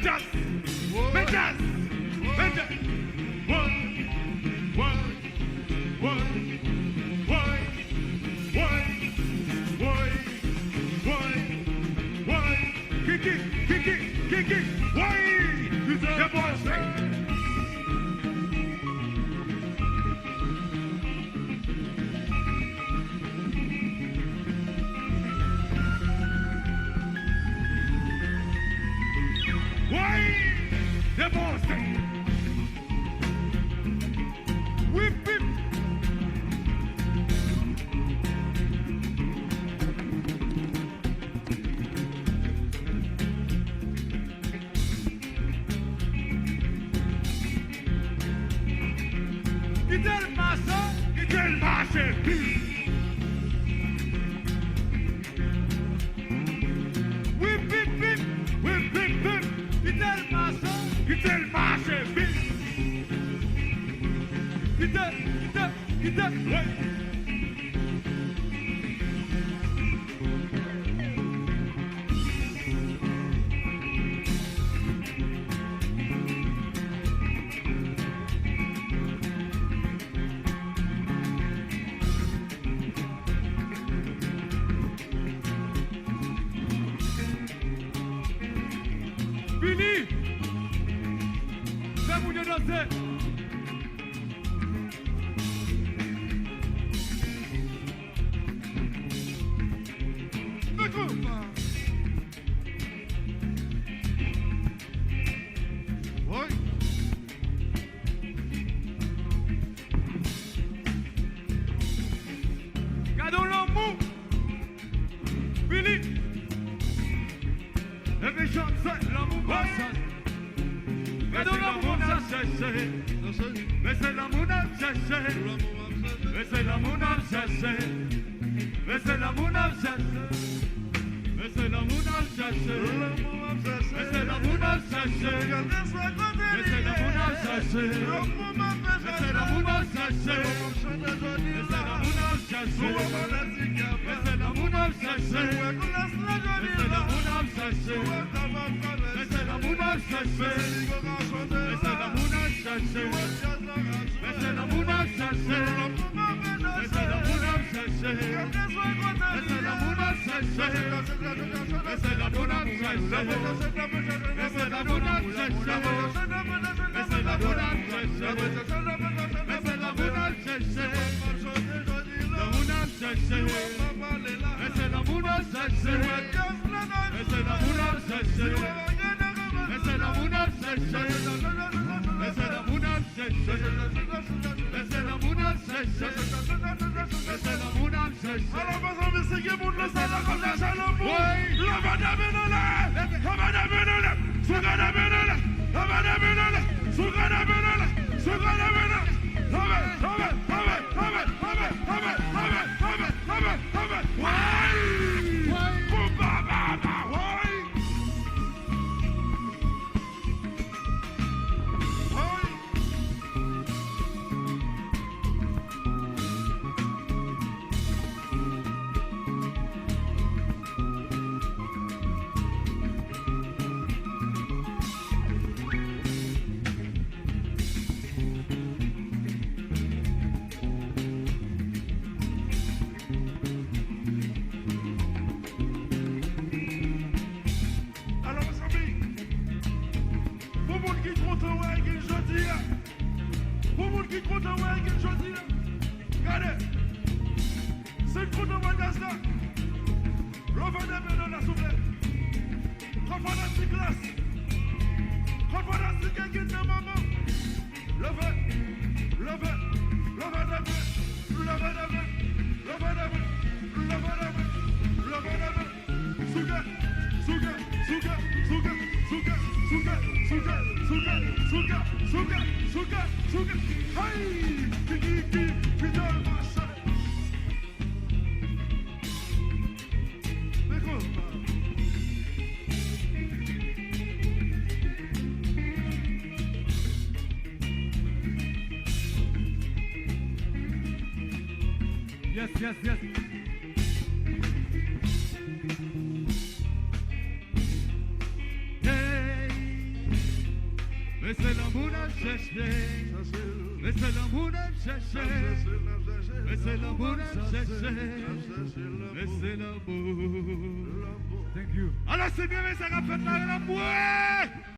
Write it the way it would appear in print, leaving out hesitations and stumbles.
Mejas, Mejas, Mejas. Kiki, why? The boss. Why? The boss. Whip him. Fini! Fais-vous de danser! Gardons l'amour! Fini! Every shot set l'amour va mais c'est l'amour n'a cessé. Mais c'est l'amour n'a cessé. Mais c'est l'amour n'a cessé. Mais c'est l'amour n'a cessé. Mais c'est l'amour n'a cessé. Mais c'est l'amour n'a cessé. Mais c'est l'amour n'a cessé. Mais c'est l'amour n'a cessé. Mais c'est l'amour n'a cessé. Mais c'est l'amour n'a cessé. Mais c'est l'amour n'a cessé. Mais c'est l'amour n'a cessé. Mais c'est l'amour n'a cessé. Mais c'est l'amour n'a cessé. Mais c'est l'amour n'a cessé. Mais c'est l'amour n'a cessé. Mais c'est l'amour n'a cessé. Mais c'est l'amour n'a cessé. Mais c'est l'amour n'a cessé. Mais c'est l'amour n'a cessé. L'amour n'a cessé. Mais c'est l'amour n'a cessé. Mais c'est l'amour n'a cessé. Mais c'est l'amour n'a cessé. Mais c'est l'amour n'a cessé. Mais c'est l'amour n'a cessé. Mais c'est l'amour n'a cessé. Alors, parce qu'on veut se pour le salaire comme la chaleur. Oui. La bada benole. La bada benole. Sougana benole. La bada benole. Sougana benole. Sougana benole. Yes, yes, yes. Hey, וסלמון ששה, וסלמון ששה, וסלמון ששה, וסלמון. Thank you. Alors c'est bien, mais ça rappelle la mouette.